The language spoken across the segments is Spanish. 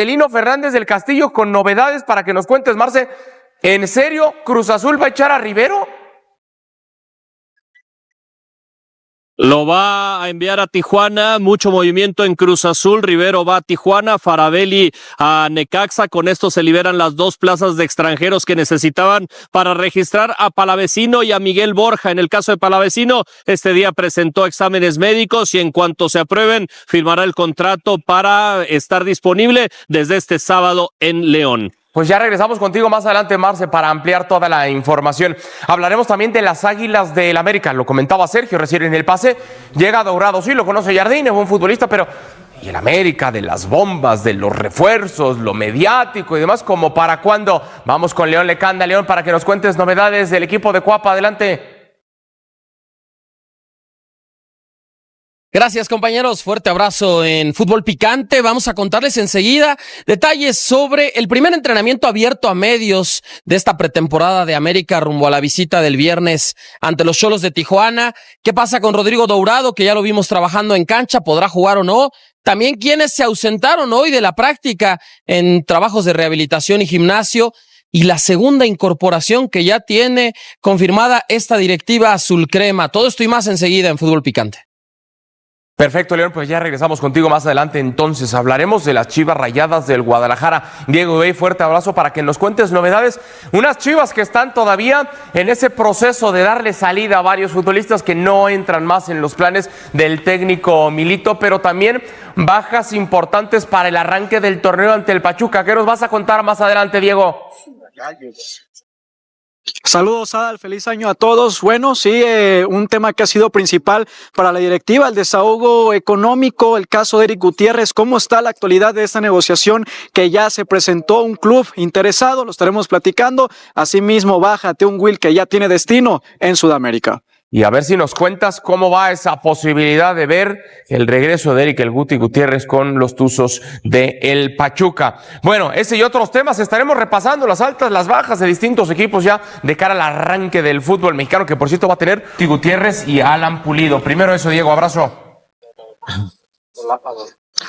Marcelino Fernández del Castillo con novedades para que nos cuentes, Marce. ¿En serio Cruz Azul va a echar a Rivero? Lo va a enviar a Tijuana, mucho movimiento en Cruz Azul. Rivero va a Tijuana, Faravelli a Necaxa. Con esto se liberan las 2 plazas de extranjeros que necesitaban para registrar a Palavecino y a Miguel Borja. En el caso de Palavecino, este día presentó exámenes médicos y en cuanto se aprueben, firmará el contrato para estar disponible desde este sábado en León. Pues ya regresamos contigo más adelante, Marce, para ampliar toda la información. Hablaremos también de las Águilas del América. Lo comentaba Sergio recién en el pase. Llega Dourado, sí, lo conoce Jardín, es buen futbolista, pero ¿y el América? De las bombas, de los refuerzos, lo mediático y demás, ¿como para cuándo? Vamos con León Lecanda. León, para que nos cuentes novedades del equipo de Cuapa. Adelante. Gracias, compañeros. Fuerte abrazo en Fútbol Picante. Vamos a contarles enseguida detalles sobre el primer entrenamiento abierto a medios de esta pretemporada de América rumbo a la visita del viernes ante los Xolos de Tijuana. ¿Qué pasa con Rodrigo Dourado, que ya lo vimos trabajando en cancha? ¿Podrá jugar o no? También quienes se ausentaron hoy de la práctica en trabajos de rehabilitación y gimnasio. Y la segunda incorporación que ya tiene confirmada esta directiva azul crema. Todo esto y más enseguida en Fútbol Picante. Perfecto, León, pues ya regresamos contigo más adelante. Entonces hablaremos de las Chivas Rayadas del Guadalajara. Diego Bey, fuerte abrazo para que nos cuentes novedades. Unas Chivas que están todavía en ese proceso de darle salida a varios futbolistas que no entran más en los planes del técnico Milito, pero también bajas importantes para el arranque del torneo ante el Pachuca. ¿Qué nos vas a contar más adelante, Diego? Saludos, Adal, feliz año a todos. Bueno, sí, un tema que ha sido principal para la directiva, el desahogo económico, el caso de Eric Gutiérrez. ¿Cómo está la actualidad de esta negociación que ya se presentó un club interesado? Lo estaremos platicando. Asimismo, bájate un Will que ya tiene destino en Sudamérica. Y a ver si nos cuentas cómo va esa posibilidad de ver el regreso de Eric el Guti Gutiérrez con los Tuzos de el Pachuca. Bueno, ese y otros temas estaremos repasando, las altas, las bajas de distintos equipos ya de cara al arranque del fútbol mexicano, que por cierto va a tener Guti Gutiérrez y Alan Pulido. Primero eso, Diego, abrazo.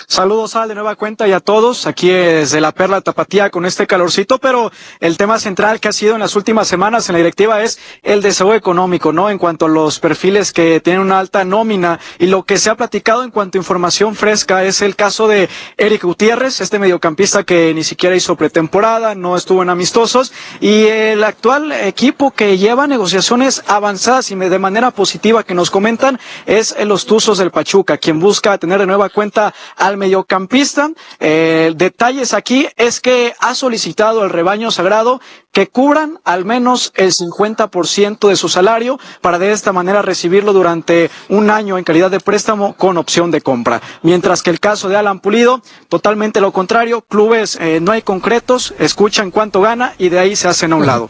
Saludos, Al, de nueva cuenta y a todos, aquí desde la Perla Tapatía con este calorcito, pero el tema central que ha sido en las últimas semanas en la directiva es el desahogo económico, ¿no? En cuanto a los perfiles que tienen una alta nómina, y lo que se ha platicado en cuanto a información fresca es el caso de Eric Gutiérrez, este mediocampista que ni siquiera hizo pretemporada, no estuvo en amistosos, y el actual equipo que lleva negociaciones avanzadas y de manera positiva que nos comentan es los Tuzos del Pachuca, quien busca tener de nueva cuenta al mediocampista. Detalles aquí es que ha solicitado el rebaño sagrado que cubran al menos el 50% de su salario para de esta manera recibirlo durante un año en calidad de préstamo con opción de compra. Mientras que el caso de Alan Pulido, totalmente lo contrario, clubes no hay concretos, escuchan cuánto gana y de ahí se hacen a un lado.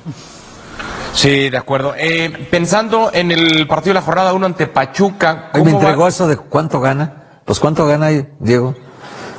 Sí, de acuerdo. Pensando en el partido de la jornada 1 ante Pachuca. Hoy me entregó eso de cuánto gana. Pues ¿cuánto gana ahí, Diego?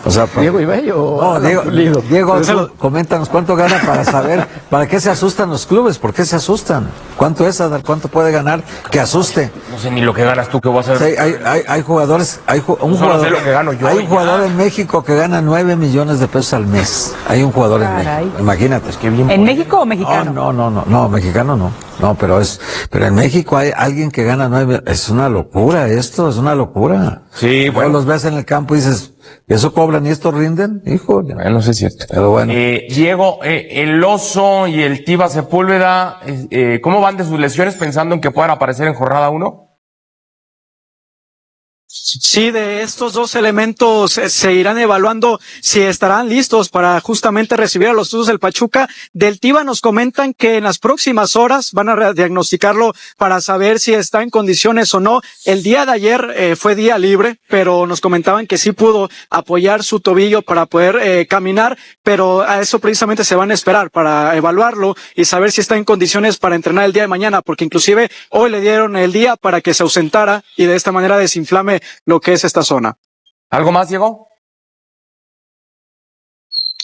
O sea, Diego Ibello. No, Diego, coméntanos cuánto gana para saber, ¿para qué se asustan los clubes? ¿Por qué se asustan? ¿Cuánto es, Adal? ¿Cuánto puede ganar que asuste? No sé ni lo que ganas tú, que vas a hacer. Sí, hay jugadores, un jugador en México que gana 9 millones de pesos al mes. Hay un jugador en México, imagínate. Es que bien ¿En México o mexicano? No, mexicano no. No, pero en México hay alguien que gana 9, es una locura esto, es una locura. Sí, bueno. Los ves en el campo y dices, ¿eso cobran y estos rinden? Híjole. No sé si es cierto. Pero bueno. Diego, el Oso y el Tiva Sepúlveda, ¿cómo van de sus lesiones pensando en que puedan aparecer en jornada 1? Sí, de estos dos elementos se irán evaluando si estarán listos para justamente recibir a los Tuzos del Pachuca. Del Tiva nos comentan que en las próximas horas van a diagnosticarlo para saber si está en condiciones o no. El día de ayer fue día libre, pero nos comentaban que sí pudo apoyar su tobillo para poder caminar, pero a eso precisamente se van a esperar para evaluarlo y saber si está en condiciones para entrenar el día de mañana, porque inclusive hoy le dieron el día para que se ausentara y de esta manera desinflame lo que es esta zona. ¿Algo más, Diego?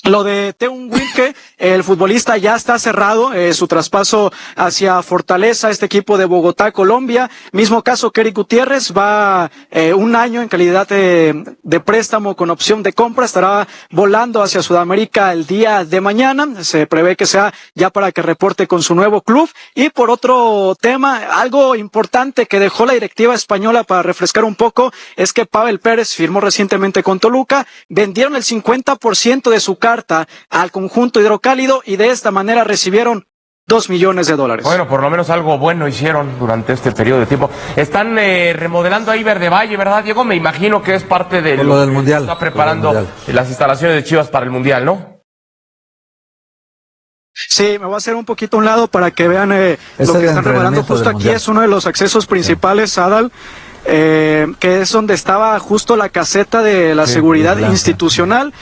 Lo de Teun Wilke, el futbolista ya está cerrado, su traspaso hacia Fortaleza, este equipo de Bogotá, Colombia. Mismo caso que Eric Gutiérrez, va un año en calidad de préstamo con opción de compra, estará volando hacia Sudamérica el día de mañana. Se prevé que sea ya para que reporte con su nuevo club. Y por otro tema, algo importante que dejó la directiva española para refrescar un poco, es que Pavel Pérez firmó recientemente con Toluca, vendieron el 50% de su carta al conjunto hidrocálido y de esta manera recibieron $2 millones. Bueno, por lo menos algo bueno hicieron durante este periodo de tiempo. Están remodelando ahí Verde Valle, ¿verdad, Diego? Me imagino que es parte de lo del Mundial. Está preparando las instalaciones de Chivas para el Mundial, ¿no? Sí, me voy a hacer un poquito a un lado para que vean lo que están remodelando. Justo aquí es uno de los accesos principales, Adal. Que es donde estaba justo la caseta de la seguridad institucional.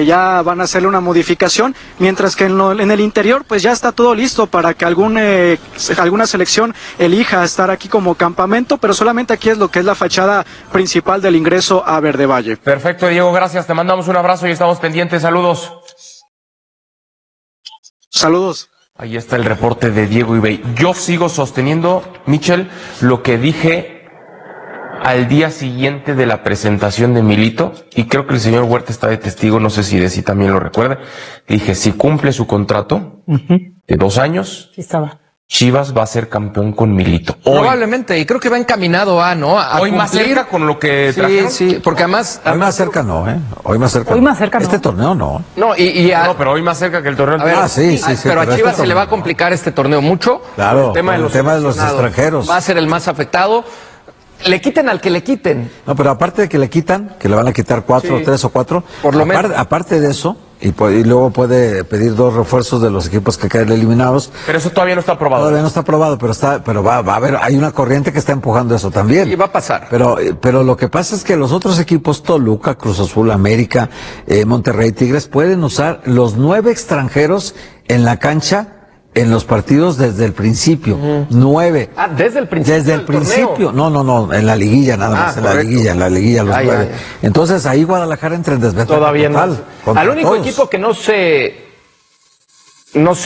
Ya van a hacerle una modificación, mientras que en el interior pues ya está todo listo para que alguna selección elija estar aquí como campamento, pero solamente aquí es lo que es la fachada principal del ingreso a Verde Valle. Perfecto, Diego, gracias, te mandamos un abrazo y estamos pendientes, saludos. Saludos. Ahí está el reporte de Diego Ibey. Yo sigo sosteniendo, Michel, lo que dije al día siguiente de la presentación de Milito, y creo que el señor Huerta está de testigo, no sé si Desi también lo recuerda. Dije, si cumple su contrato de 2 años, Sí estaba. Chivas va a ser campeón con Milito. Hoy, Probablemente, y creo que va encaminado ¿no? A hoy más cumplir. cerca con lo que trajeron. Sí, porque además... Hoy más cerca no, ¿eh? Hoy más cerca. Hoy más cerca no. Este torneo no. No, No, pero hoy más cerca que el torneo. A ver, sí, pero a este Chivas se le va a torneo, complicar este torneo mucho. Claro, El tema de el los tema de los seleccionados. extranjeros. Va a ser el más afectado. Le quiten al que le quiten. No, pero aparte de que le quitan, que le van a quitar 4, 3 o 4, Por lo menos. aparte de eso, y luego puede pedir 2 refuerzos de los equipos que caen eliminados. Pero eso todavía no está aprobado. Todavía no está aprobado, pero va a haber, hay una corriente que está empujando eso también. Y va a pasar. Pero lo que pasa es que los otros equipos, Toluca, Cruz Azul, América, Monterrey, Tigres, pueden usar los 9 extranjeros en la cancha en los partidos desde el principio. 9. Ah, desde el principio. Desde el principio. No, en la liguilla nada más, en la liguilla los 9. Entonces ahí Guadalajara entra en desventaja Todavía total. no. Al único equipo que no se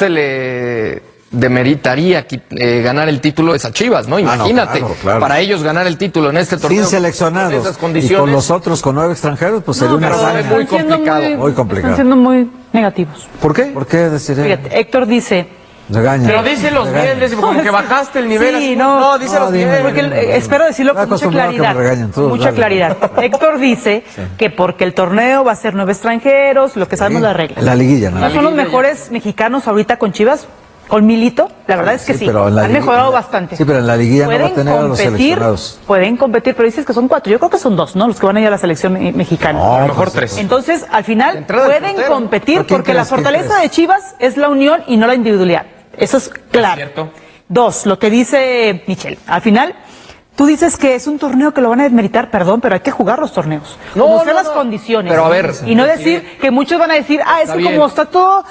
le demeritaría ganar el título es a Chivas, ¿no? Imagínate, claro. Para ellos ganar el título en este torneo. Sin seleccionados. Con esas Y condiciones. con los otros, con 9 extranjeros, pues sería una pero hazaña. es muy complicado. Muy complicado. Están siendo muy negativos. ¿Por qué? ¿Por qué decir eso? Fíjate, Héctor dice... Regaña. Pero díselos bien, Desi, como que bajaste el nivel. Sí, así. no. Díselos dime. bien. Porque espero decirlo con mucha acostumbrado a que me claridad. regañen todos, Con mucha dale. claridad. Héctor dice que porque el torneo va a ser 9 extranjeros, lo que sabemos las reglas. En la liguilla, ¿No nada. son los mejores mexicanos ahorita con Chivas? ¿Con Milito? La verdad es que sí. pero en la Han liguilla- mejorado bastante. Sí, pero en la liguilla no va a Pueden tener a los seleccionados. pueden competir, pero dices que son 4. Yo creo que son 2, ¿no? Los que van a ir a la selección mexicana. No, A lo mejor pues, 3. Entonces, al final, entrada del pueden portero. competir ¿Pero quién porque la crees? ¿Quién fortaleza crees? de Chivas es la unión y no la individualidad. Eso es claro. cierto. 2, lo que dice Michel. Al final, tú dices que es un torneo que lo van a desmeritar, perdón, pero hay que jugar los torneos. Como sean las condiciones. Pero a ver, y no decir que muchos van a decir, es Está que bien. como está todo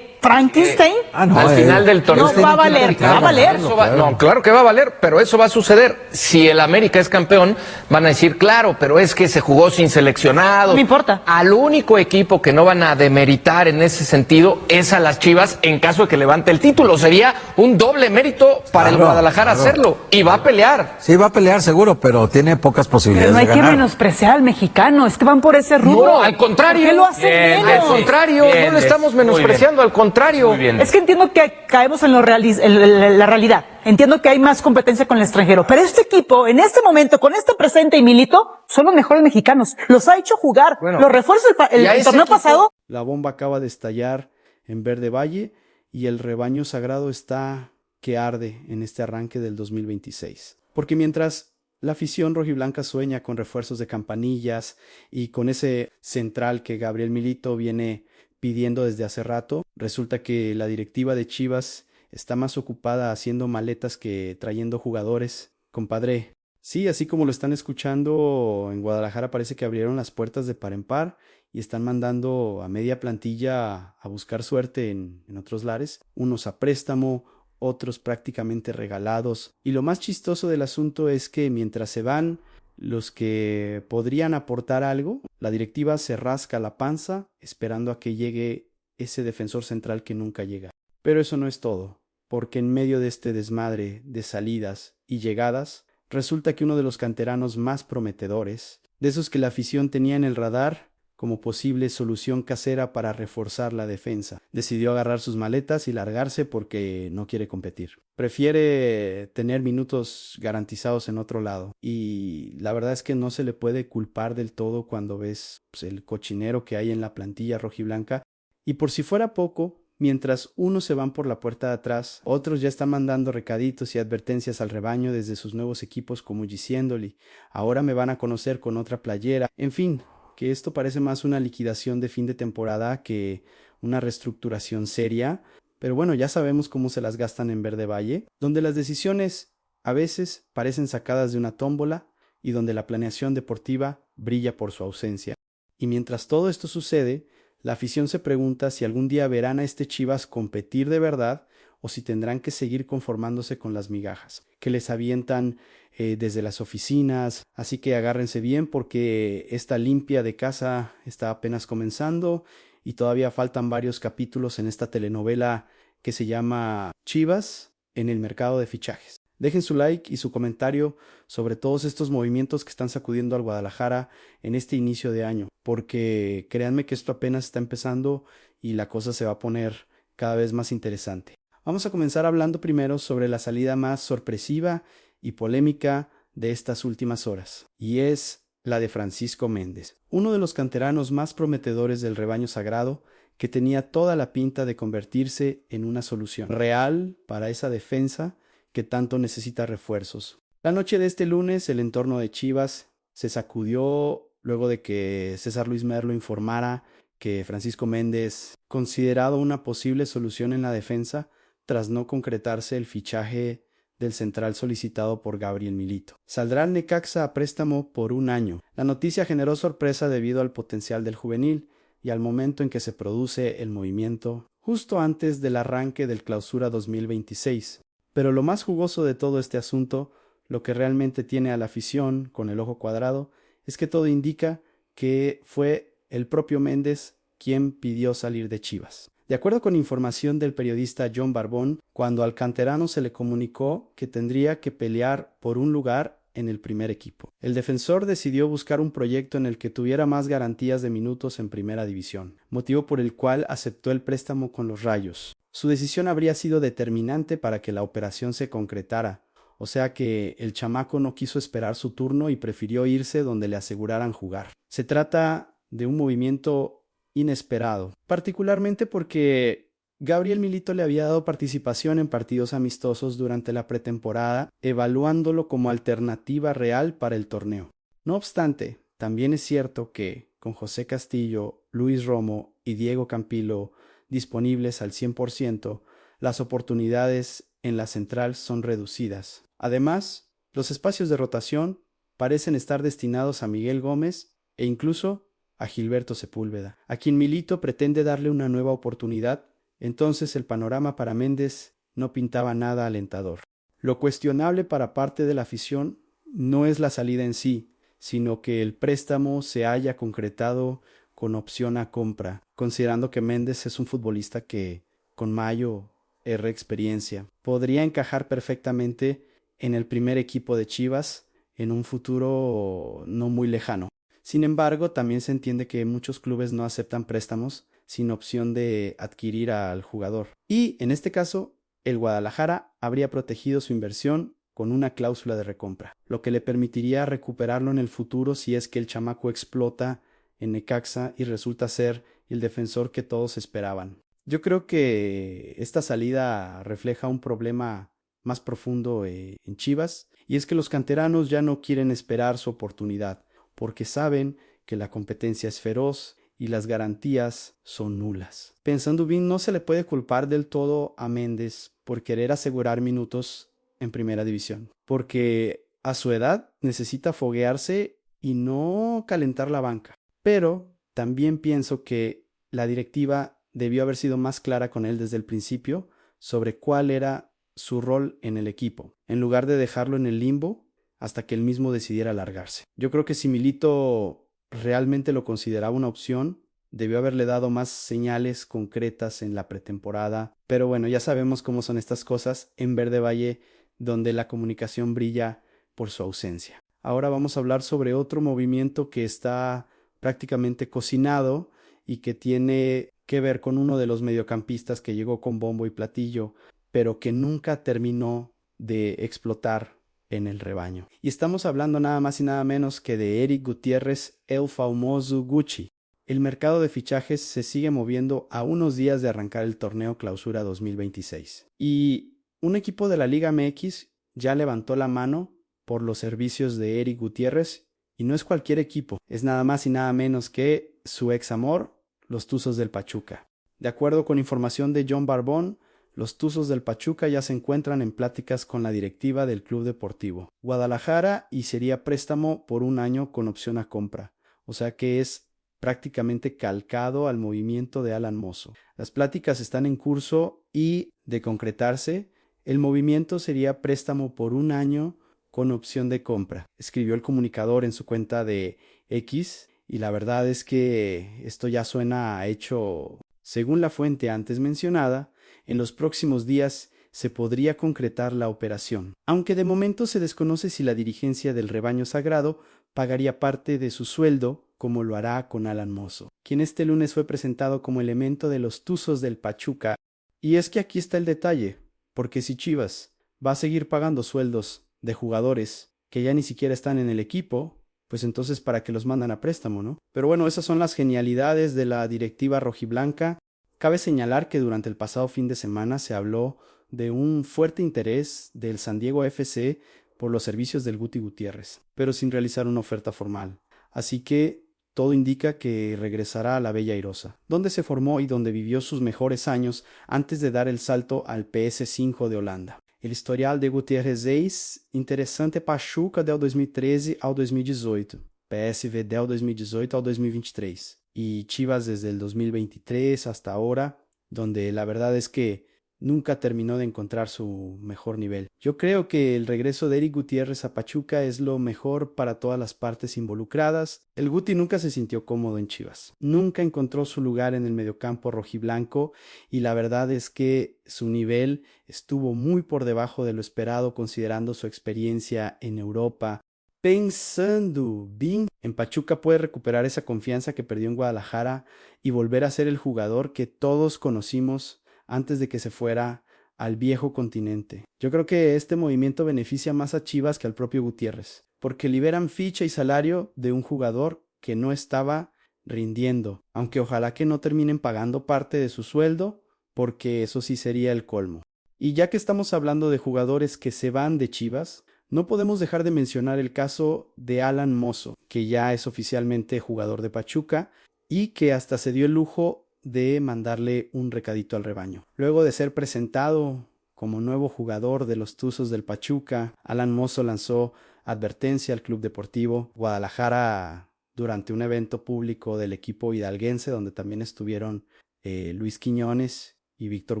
Frankenstein, Al final del torneo. no va a valer, va a valer. Eso no, claro que va a valer, pero eso va a suceder. Si el América es campeón, van a decir, claro, pero es que se jugó sin seleccionados. No me importa. Al único equipo que no van a demeritar en ese sentido es a las Chivas en caso de que levante el título. Sería un doble mérito para el Claro, Guadalajara claro. hacerlo. Y va a pelear. Sí, va a pelear seguro, pero tiene pocas posibilidades Pero no hay de que ganar. menospreciar al mexicano, es que van por ese rubro. No, al contrario. ¿Por qué lo hacen Bien, menos? Al contrario, Bien, no lo estamos muy menospreciando, al contrario. Muy bien. Es que entiendo que caemos en la realidad. Entiendo que hay más competencia con el extranjero. Pero este equipo, en este momento, con este presente y Milito, son los mejores mexicanos. Los ha hecho jugar. Bueno, los refuerzos y a el ese torneo equipo- pasado. La bomba acaba de estallar en Verde Valle y el rebaño sagrado está que arde en este arranque del 2026. Porque mientras la afición rojiblanca sueña con refuerzos de Campanillas y con ese central que Gabriel Milito viene pidiendo desde hace rato, resulta que la directiva de Chivas está más ocupada haciendo maletas que trayendo jugadores. Compadre, sí, así como lo están escuchando, en Guadalajara parece que abrieron las puertas de par en par y están mandando a media plantilla a buscar suerte en otros lares, unos a préstamo, otros prácticamente regalados. Y lo más chistoso del asunto es que mientras se van los que podrían aportar algo, la directiva se rasca la panza esperando a que llegue ese defensor central que nunca llega. Pero eso no es todo, porque en medio de este desmadre de salidas y llegadas, resulta que uno de los canteranos más prometedores, de esos que la afición tenía en el radar como posible solución casera para reforzar la defensa, decidió agarrar sus maletas y largarse porque no quiere competir. Prefiere tener minutos garantizados en otro lado. Y la verdad es que no se le puede culpar del todo cuando ves el cochinero que hay en la plantilla rojiblanca. Y por si fuera poco, mientras unos se van por la puerta de atrás, otros ya están mandando recaditos y advertencias al rebaño desde sus nuevos equipos como diciéndole, ahora me van a conocer con otra playera. En fin, que esto parece más una liquidación de fin de temporada que una reestructuración seria. Pero bueno, ya sabemos cómo se las gastan en Verde Valle, donde las decisiones a veces parecen sacadas de una tómbola y donde la planeación deportiva brilla por su ausencia. Y mientras todo esto sucede, la afición se pregunta si algún día verán a este Chivas competir de verdad o si tendrán que seguir conformándose con las migajas que les avientan desde las oficinas. Así que agárrense bien porque esta limpia de casa está apenas comenzando y todavía faltan varios capítulos en esta telenovela que se llama Chivas en el mercado de fichajes. Dejen su like y su comentario sobre todos estos movimientos que están sacudiendo al Guadalajara en este inicio de año, porque créanme que esto apenas está empezando y la cosa se va a poner cada vez más interesante. Vamos a comenzar hablando primero sobre la salida más sorpresiva y polémica de estas últimas horas, y es la de Francisco Méndez, uno de los canteranos más prometedores del rebaño sagrado, que tenía toda la pinta de convertirse en una solución real para esa defensa que tanto necesita refuerzos. La noche de este lunes, el entorno de Chivas se sacudió luego de que César Luis Merlo informara que Francisco Méndez, considerado una posible solución en la defensa, tras no concretarse el fichaje del central solicitado por Gabriel Milito. Saldrá al Necaxa a préstamo por 1 año. La noticia generó sorpresa debido al potencial del juvenil y al momento en que se produce el movimiento, justo antes del arranque del Clausura 2026. Pero lo más jugoso de todo este asunto, lo que realmente tiene a la afición con el ojo cuadrado, es que todo indica que fue el propio Méndez quien pidió salir de Chivas. De acuerdo con información del periodista John Barbón, cuando al canterano se le comunicó que tendría que pelear por un lugar en el primer equipo, el defensor decidió buscar un proyecto en el que tuviera más garantías de minutos en primera división, motivo por el cual aceptó el préstamo con los Rayos. Su decisión habría sido determinante para que la operación se concretara, o sea que el chamaco no quiso esperar su turno y prefirió irse donde le aseguraran jugar. Se trata de un movimiento inesperado, particularmente porque Gabriel Milito le había dado participación en partidos amistosos durante la pretemporada, evaluándolo como alternativa real para el torneo. No obstante, también es cierto que con José Castillo, Luis Romo y Diego Campillo disponibles al 100%, las oportunidades en la central son reducidas. Además, los espacios de rotación parecen estar destinados a Miguel Gómez e incluso a Gilberto Sepúlveda, a quien Milito pretende darle una nueva oportunidad. Entonces el panorama para Méndez no pintaba nada alentador. Lo cuestionable para parte de la afición no es la salida en sí, sino que el préstamo se haya concretado con opción a compra, considerando que Méndez es un futbolista que, con mayor experiencia, podría encajar perfectamente en el primer equipo de Chivas en un futuro no muy lejano. Sin embargo, también se entiende que muchos clubes no aceptan préstamos sin opción de adquirir al jugador. Y, en este caso, el Guadalajara habría protegido su inversión con una cláusula de recompra, lo que le permitiría recuperarlo en el futuro si es que el chamaco explota en Necaxa y resulta ser el defensor que todos esperaban. Yo creo que esta salida refleja un problema más profundo en Chivas, y es que los canteranos ya no quieren esperar su oportunidad, porque saben que la competencia es feroz y las garantías son nulas. Pensando bien, no se le puede culpar del todo a Méndez por querer asegurar minutos en primera división, porque a su edad necesita foguearse y no calentar la banca. Pero también pienso que la directiva debió haber sido más clara con él desde el principio sobre cuál era su rol en el equipo, en lugar de dejarlo en el limbo, hasta que él mismo decidiera largarse. Yo creo que si Milito realmente lo consideraba una opción, debió haberle dado más señales concretas en la pretemporada, pero bueno, ya sabemos cómo son estas cosas en Verde Valle, donde la comunicación brilla por su ausencia. Ahora vamos a hablar sobre otro movimiento que está prácticamente cocinado y que tiene que ver con uno de los mediocampistas que llegó con bombo y platillo, pero que nunca terminó de explotar en el rebaño. Y estamos hablando nada más y nada menos que de Eric Gutiérrez, el famoso Gucci. El mercado de fichajes se sigue moviendo a unos días de arrancar el torneo Clausura 2026. Y un equipo de la Liga MX ya levantó la mano por los servicios de Eric Gutiérrez, y no es cualquier equipo, es nada más y nada menos que su ex amor, los Tuzos del Pachuca. De acuerdo con información de John Barbón, los Tuzos del Pachuca ya se encuentran en pláticas con la directiva del Club Deportivo Guadalajara y sería préstamo por un año con opción a compra, o sea que es prácticamente calcado al movimiento de Alan Mozo. Las pláticas están en curso y, de concretarse, el movimiento sería préstamo por un año con opción de compra, escribió el comunicador en su cuenta de X, y la verdad es que esto ya suena a hecho. Según la fuente antes mencionada, en los próximos días se podría concretar la operación, aunque de momento se desconoce si la dirigencia del Rebaño Sagrado pagaría parte de su sueldo como lo hará con Alan Mozo, quien este lunes fue presentado como elemento de los Tuzos del Pachuca. Y es que aquí está el detalle, porque si Chivas va a seguir pagando sueldos de jugadores que ya ni siquiera están en el equipo, pues entonces ¿para qué los mandan a préstamo, no? Pero bueno, esas son las genialidades de la directiva rojiblanca. Cabe señalar que durante el pasado fin de semana se habló de un fuerte interés del San Diego FC por los servicios del Guti Gutiérrez, pero sin realizar una oferta formal. Así que todo indica que regresará a la Bella Airosa, donde se formó y donde vivió sus mejores años antes de dar el salto al PS5 de Holanda. El historial de Gutiérrez es interessante. Pachuca del 2013 ao 2018, PSV del 2018 ao 2023 y Chivas desde el 2023 hasta ahora, donde la verdad es que nunca terminó de encontrar su mejor nivel. Yo creo que el regreso de Eric Gutiérrez a Pachuca es lo mejor para todas las partes involucradas. El Guti nunca se sintió cómodo en Chivas, nunca encontró su lugar en el mediocampo rojiblanco y la verdad es que su nivel estuvo muy por debajo de lo esperado considerando su experiencia en Europa. Pensando bien, en Pachuca puede recuperar esa confianza que perdió en Guadalajara y volver a ser el jugador que todos conocimos antes de que se fuera al viejo continente. Yo creo que este movimiento beneficia más a Chivas que al propio Gutiérrez, porque liberan ficha y salario de un jugador que no estaba rindiendo, aunque ojalá que no terminen pagando parte de su sueldo, porque eso sí sería el colmo. Y ya que estamos hablando de jugadores que se van de Chivas, no podemos dejar de mencionar el caso de Alan Mozo, que ya es oficialmente jugador de Pachuca y que hasta se dio el lujo de mandarle un recadito al rebaño. Luego de ser presentado como nuevo jugador de los Tuzos del Pachuca, Alan Mozo lanzó advertencia al Club Deportivo Guadalajara durante un evento público del equipo hidalguense donde también estuvieron Luis Quiñones y Víctor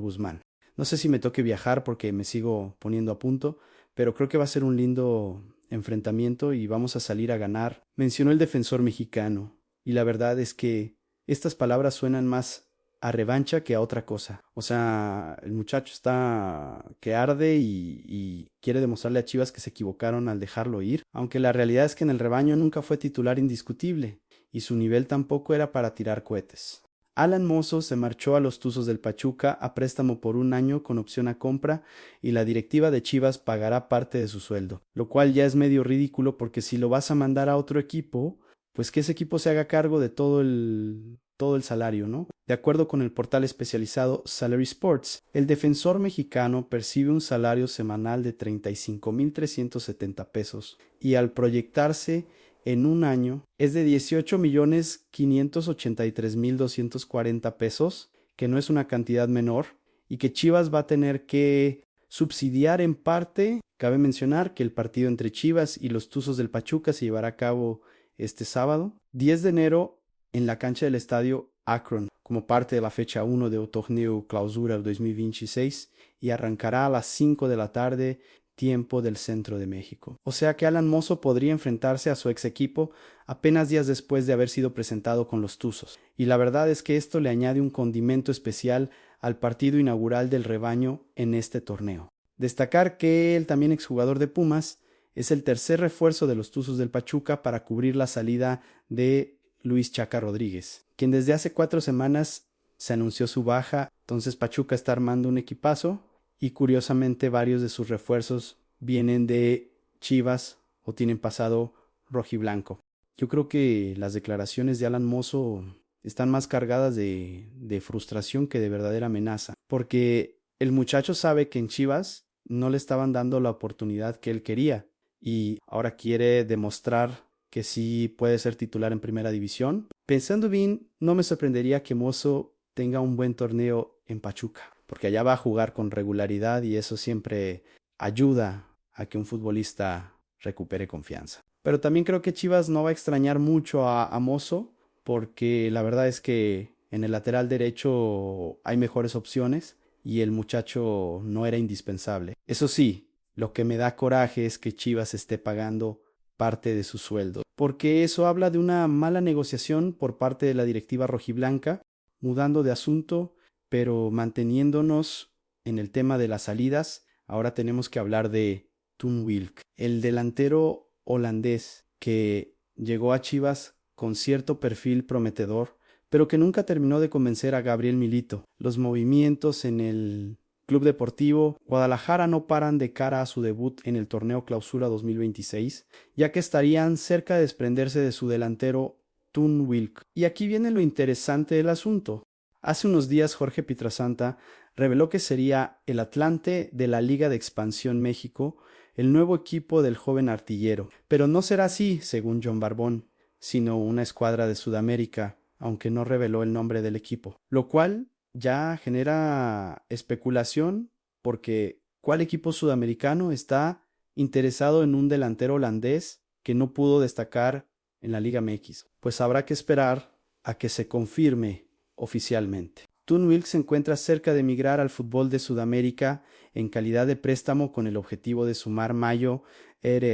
Guzmán. No sé si me toque viajar porque me sigo poniendo a punto, pero creo que va a ser un lindo enfrentamiento y vamos a salir a ganar, mencionó el defensor mexicano, y la verdad es que estas palabras suenan más a revancha que a otra cosa. O sea, el muchacho está que arde y quiere demostrarle a Chivas que se equivocaron al dejarlo ir, aunque la realidad es que en el rebaño nunca fue titular indiscutible y su nivel tampoco era para tirar cohetes. Alan Mozo se marchó a los Tuzos del Pachuca a préstamo por un año con opción a compra y la directiva de Chivas pagará parte de su sueldo, lo cual ya es medio ridículo porque si lo vas a mandar a otro equipo, pues que ese equipo se haga cargo de todo el salario, ¿no? De acuerdo con el portal especializado Salary Sports, el defensor mexicano percibe un salario semanal de 35,370 pesos y al proyectarse en un año es de 18,583,240 pesos, que no es una cantidad menor, y que Chivas va a tener que subsidiar en parte. Cabe mencionar que el partido entre Chivas y los Tuzos del Pachuca se llevará a cabo este sábado, 10 de enero, en la cancha del estadio Akron, como parte de la fecha 1 del Torneo Clausura 2026, y arrancará a las 5 de la tarde tiempo del centro de México. O sea que Alan Mozo podría enfrentarse a su ex equipo apenas días después de haber sido presentado con los Tuzos. Y la verdad es que esto le añade un condimento especial al partido inaugural del rebaño en este torneo. Destacar que el también exjugador de Pumas es el tercer refuerzo de los Tuzos del Pachuca para cubrir la salida de Luis Chaca Rodríguez, quien desde hace 4 semanas se anunció su baja. Entonces Pachuca está armando un equipazo y curiosamente varios de sus refuerzos vienen de Chivas o tienen pasado rojiblanco. Yo creo que las declaraciones de Alan Mozo están más cargadas de frustración que de verdadera amenaza, porque el muchacho sabe que en Chivas no le estaban dando la oportunidad que él quería y ahora quiere demostrar que sí puede ser titular en primera división. Pensando bien, no me sorprendería que Mozo tenga un buen torneo en Pachuca, porque allá va a jugar con regularidad y eso siempre ayuda a que un futbolista recupere confianza. Pero también creo que Chivas no va a extrañar mucho a Mozo, porque la verdad es que en el lateral derecho hay mejores opciones y el muchacho no era indispensable. Eso sí, lo que me da coraje es que Chivas esté pagando parte de su sueldo, porque eso habla de una mala negociación por parte de la directiva rojiblanca. Mudando de asunto, pero manteniéndonos en el tema de las salidas, ahora tenemos que hablar de Toon Wilk, el delantero holandés que llegó a Chivas con cierto perfil prometedor, pero que nunca terminó de convencer a Gabriel Milito. Los movimientos en el Club Deportivo Guadalajara no paran de cara a su debut en el torneo Clausura 2026, ya que estarían cerca de desprenderse de su delantero Toon Wilk. Y aquí viene lo interesante del asunto. Hace unos días Jorge Pietrasanta reveló que sería el Atlante de la Liga de Expansión México, el nuevo equipo del joven artillero. Pero no será así, según John Barbón, sino una escuadra de Sudamérica, aunque no reveló el nombre del equipo. Lo cual ya genera especulación, porque ¿cuál equipo sudamericano está interesado en un delantero holandés que no pudo destacar en la Liga MX? Pues habrá que esperar a que se confirme oficialmente. Toon Wilk se encuentra cerca de migrar al fútbol de Sudamérica en calidad de préstamo con el objetivo de sumar mayo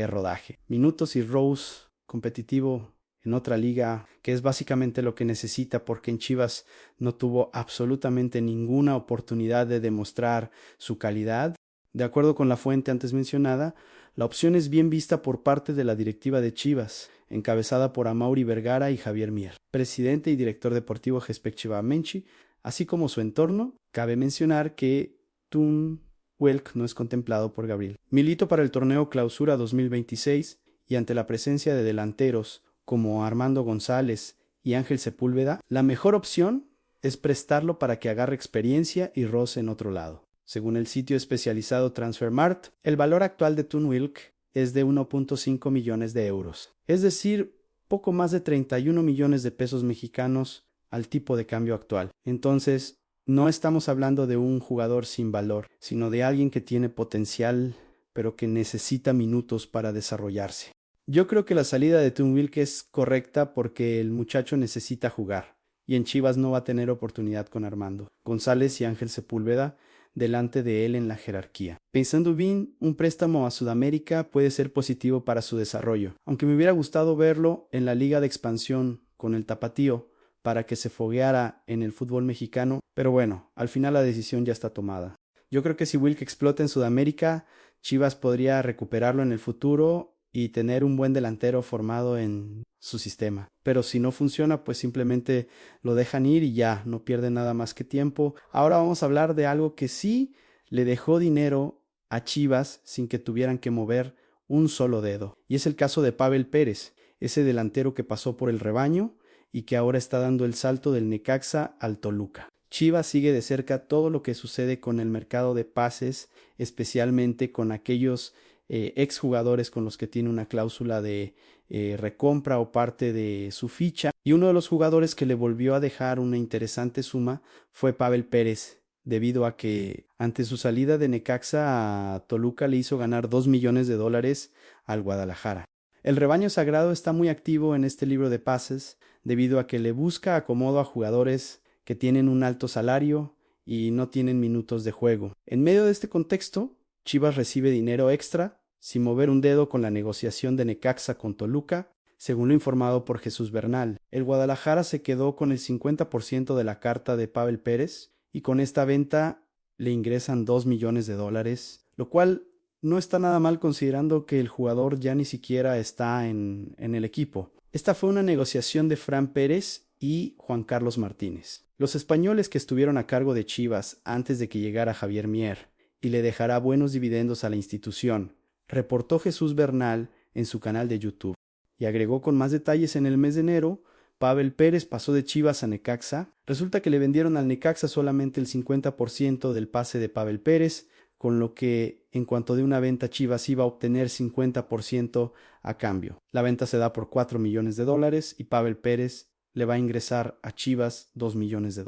rodaje, minutos y rows competitivo en otra liga, que es básicamente lo que necesita, porque en Chivas no tuvo absolutamente ninguna oportunidad de demostrar su calidad. De acuerdo con la fuente antes mencionada, la opción es bien vista por parte de la directiva de Chivas, encabezada por Amaury Vergara y Javier Mier, presidente y director deportivo respectivamente, así como su entorno. Cabe mencionar que Toon Wilk no es contemplado por Gabriel Milito para el torneo Clausura 2026, y ante la presencia de delanteros como Armando González y Ángel Sepúlveda, la mejor opción es prestarlo para que agarre experiencia y roce en otro lado. Según el sitio especializado Transfermarkt, el valor actual de Toon Wilk es de 1.5 millones de euros, es decir, poco más de 31 millones de pesos mexicanos al tipo de cambio actual. Entonces, no estamos hablando de un jugador sin valor, sino de alguien que tiene potencial, pero que necesita minutos para desarrollarse. Yo creo que la salida de Toon Wilk es correcta porque el muchacho necesita jugar, y en Chivas no va a tener oportunidad con Armando González y Ángel Sepúlveda delante de él en la jerarquía. Pensando bien, un préstamo a Sudamérica puede ser positivo para su desarrollo, aunque me hubiera gustado verlo en la Liga de Expansión con el Tapatío para que se fogueara en el fútbol mexicano, pero bueno, al final la decisión ya está tomada. Yo creo que si Wilk explota en Sudamérica, Chivas podría recuperarlo en el futuro y tener un buen delantero formado en su sistema. Pero si no funciona, pues simplemente lo dejan ir y ya, no pierden nada más que tiempo. Ahora vamos a hablar de algo que sí le dejó dinero a Chivas sin que tuvieran que mover un solo dedo. Y es el caso de Pavel Pérez, ese delantero que pasó por el rebaño y que ahora está dando el salto del Necaxa al Toluca. Chivas sigue de cerca todo lo que sucede con el mercado de pases, especialmente con aquellos exjugadores con los que tiene una cláusula de recompra o parte de su ficha. Y uno de los jugadores que le volvió a dejar una interesante suma fue Pavel Pérez, debido a que ante su salida de Necaxa a Toluca le hizo ganar $2 millones al Guadalajara. El rebaño sagrado está muy activo en este libro de pases debido a que le busca acomodo a jugadores que tienen un alto salario y no tienen minutos de juego. En medio de este contexto, Chivas recibe dinero extra sin mover un dedo con la negociación de Necaxa con Toluca, según lo informado por Jesús Bernal. El Guadalajara se quedó con el 50% de la carta de Pavel Pérez y con esta venta le ingresan $2 millones, lo cual no está nada mal considerando que el jugador ya ni siquiera está en el equipo. Esta fue una negociación de Fran Pérez y Juan Carlos Martínez. Los españoles que estuvieron a cargo de Chivas antes de que llegara Javier Mier y le dejará buenos dividendos a la institución, reportó Jesús Bernal en su canal de YouTube. Y agregó con más detalles: en el mes de enero, Pavel Pérez pasó de Chivas a Necaxa. Resulta que le vendieron al Necaxa solamente el 50% del pase de Pavel Pérez, con lo que en cuanto de una venta Chivas iba a obtener 50% a cambio. La venta se da por $4 millones y Pavel Pérez le va a ingresar a Chivas $2 millones,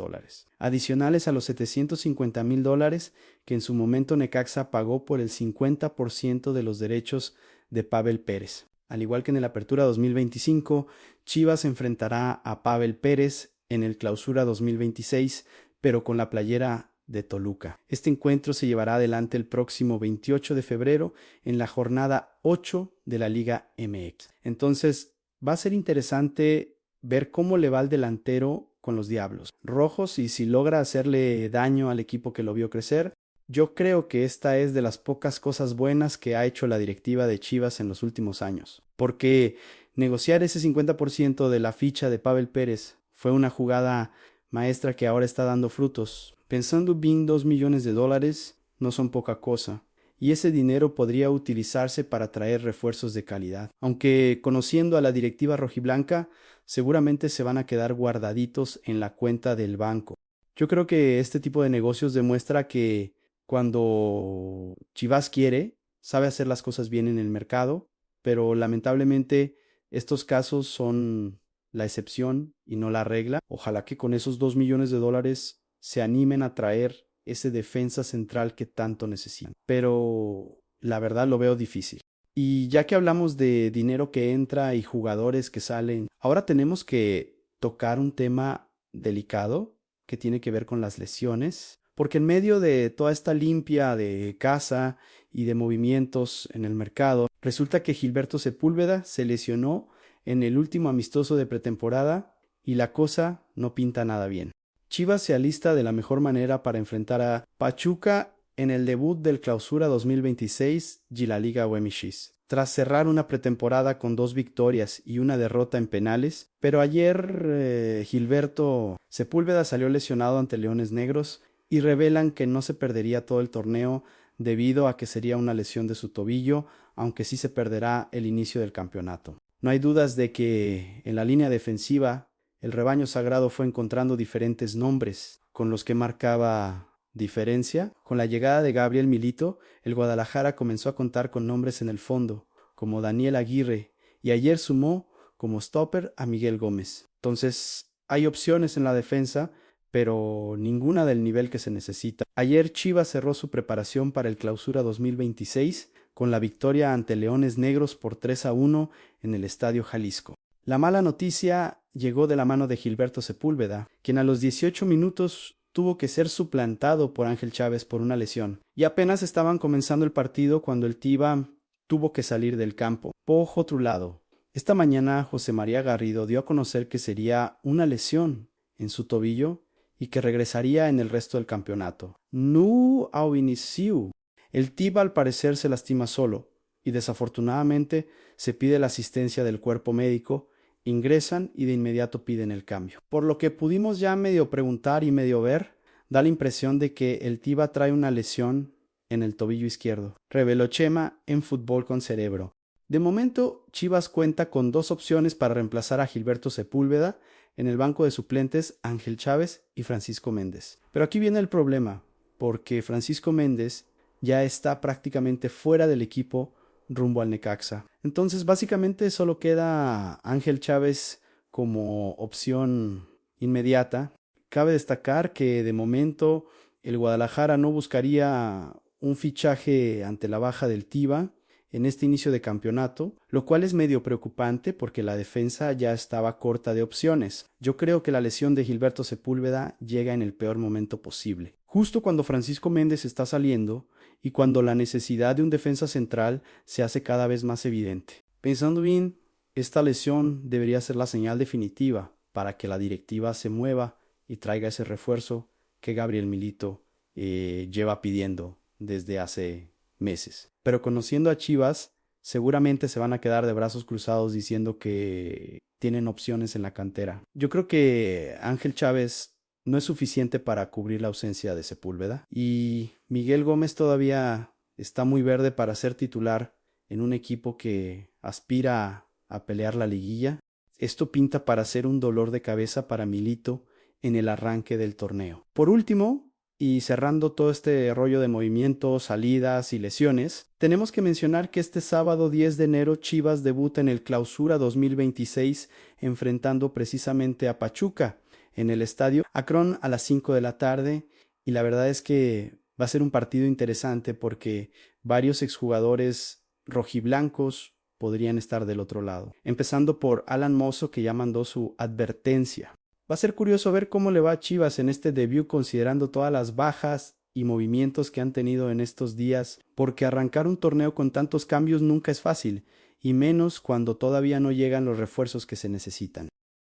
adicionales a los $750,000 que en su momento Necaxa pagó por el 50% de los derechos de Pavel Pérez. Al igual que en el Apertura 2025, Chivas enfrentará a Pavel Pérez en el Clausura 2026, pero con la playera de Toluca. Este encuentro se llevará adelante el próximo 28 de febrero en la jornada 8 de la Liga MX. Entonces, va a ser interesante ver cómo le va al delantero con los Diablos Rojos y si logra hacerle daño al equipo que lo vio crecer. Yo creo que esta es de las pocas cosas buenas que ha hecho la directiva de Chivas en los últimos años, porque negociar ese 50% de la ficha de Pavel Pérez fue una jugada maestra que ahora está dando frutos. Pensando bien, $2 millones no son poca cosa, y ese dinero podría utilizarse para traer refuerzos de calidad. Aunque conociendo a la directiva rojiblanca, seguramente se van a quedar guardaditos en la cuenta del banco. Yo creo que este tipo de negocios demuestra que cuando Chivas quiere, sabe hacer las cosas bien en el mercado, pero lamentablemente estos casos son la excepción y no la regla. Ojalá que con esos $2 millones se animen a traer ese defensa central que tanto necesitan. Pero la verdad lo veo difícil. Y ya que hablamos de dinero que entra y jugadores que salen, ahora tenemos que tocar un tema delicado que tiene que ver con las lesiones. Porque en medio de toda esta limpia de casa y de movimientos en el mercado, resulta que Gilberto Sepúlveda se lesionó en el último amistoso de pretemporada y la cosa no pinta nada bien. Chivas se alista de la mejor manera para enfrentar a Pachuca en el debut del Clausura 2026 de la Liga MX. Tras cerrar una pretemporada con 2 victorias y una derrota en penales, pero ayer Gilberto Sepúlveda salió lesionado ante Leones Negros y revelan que no se perdería todo el torneo debido a que sería una lesión de su tobillo, aunque sí se perderá el inicio del campeonato. No hay dudas de que en la línea defensiva el rebaño sagrado fue encontrando diferentes nombres con los que marcaba diferencia. Con la llegada de Gabriel Milito, el Guadalajara comenzó a contar con nombres en el fondo, como Daniel Aguirre, y ayer sumó como stopper a Miguel Gómez. Entonces, hay opciones en la defensa, pero ninguna del nivel que se necesita. Ayer Chivas cerró su preparación para el Clausura 2026 con la victoria ante Leones Negros por 3-1 en el Estadio Jalisco. La mala noticia llegó de la mano de Gilberto Sepúlveda, quien a los 18 minutos tuvo que ser suplantado por Ángel Chávez por una lesión, y apenas estaban comenzando el partido cuando el Tiva tuvo que salir del campo. Por otro lado, esta mañana José María Garrido dio a conocer que sería una lesión en su tobillo y que regresaría en el resto del campeonato. No au inicio. El Tiva al parecer se lastima solo y desafortunadamente se pide la asistencia del cuerpo médico, ingresan y de inmediato piden el cambio. Por lo que pudimos ya medio preguntar y medio ver, da la impresión de que el Tiva trae una lesión en el tobillo izquierdo, reveló Chema en Fútbol con Cerebro. De momento, Chivas cuenta con 2 opciones para reemplazar a Gilberto Sepúlveda. En el banco de suplentes, Ángel Chávez y Francisco Méndez. Pero aquí viene el problema, porque Francisco Méndez ya está prácticamente fuera del equipo rumbo al Necaxa. Entonces, básicamente solo queda Ángel Chávez como opción inmediata. Cabe destacar que de momento el Guadalajara no buscaría un fichaje ante la baja del Tiva en este inicio de campeonato, lo cual es medio preocupante porque la defensa ya estaba corta de opciones. Yo creo que la lesión de Gilberto Sepúlveda llega en el peor momento posible. justo cuando Francisco Méndez está saliendo y cuando la necesidad de un defensa central se hace cada vez más evidente. Pensando bien, esta lesión debería ser la señal definitiva para que la directiva se mueva y traiga ese refuerzo que Gabriel Milito lleva pidiendo desde hace meses. Pero conociendo a Chivas, seguramente se van a quedar de brazos cruzados diciendo que tienen opciones en la cantera. Yo creo que Ángel Chávez no es suficiente para cubrir la ausencia de Sepúlveda y Miguel Gómez todavía está muy verde para ser titular en un equipo que aspira a pelear la liguilla. Esto pinta para ser un dolor de cabeza para Milito en el arranque del torneo. Por último, y cerrando todo este rollo de movimientos, salidas y lesiones, tenemos que mencionar que este sábado 10 de enero Chivas debuta en el Clausura 2026 enfrentando precisamente a Pachuca en el Estadio Akron a las 5 de la tarde, y la verdad es que va a ser un partido interesante porque varios exjugadores rojiblancos podrían estar del otro lado, empezando por Alan Mozo, que ya mandó su advertencia. Va a ser curioso ver cómo le va a Chivas en este debut considerando todas las bajas y movimientos que han tenido en estos días, porque arrancar un torneo con tantos cambios nunca es fácil, y menos cuando todavía no llegan los refuerzos que se necesitan.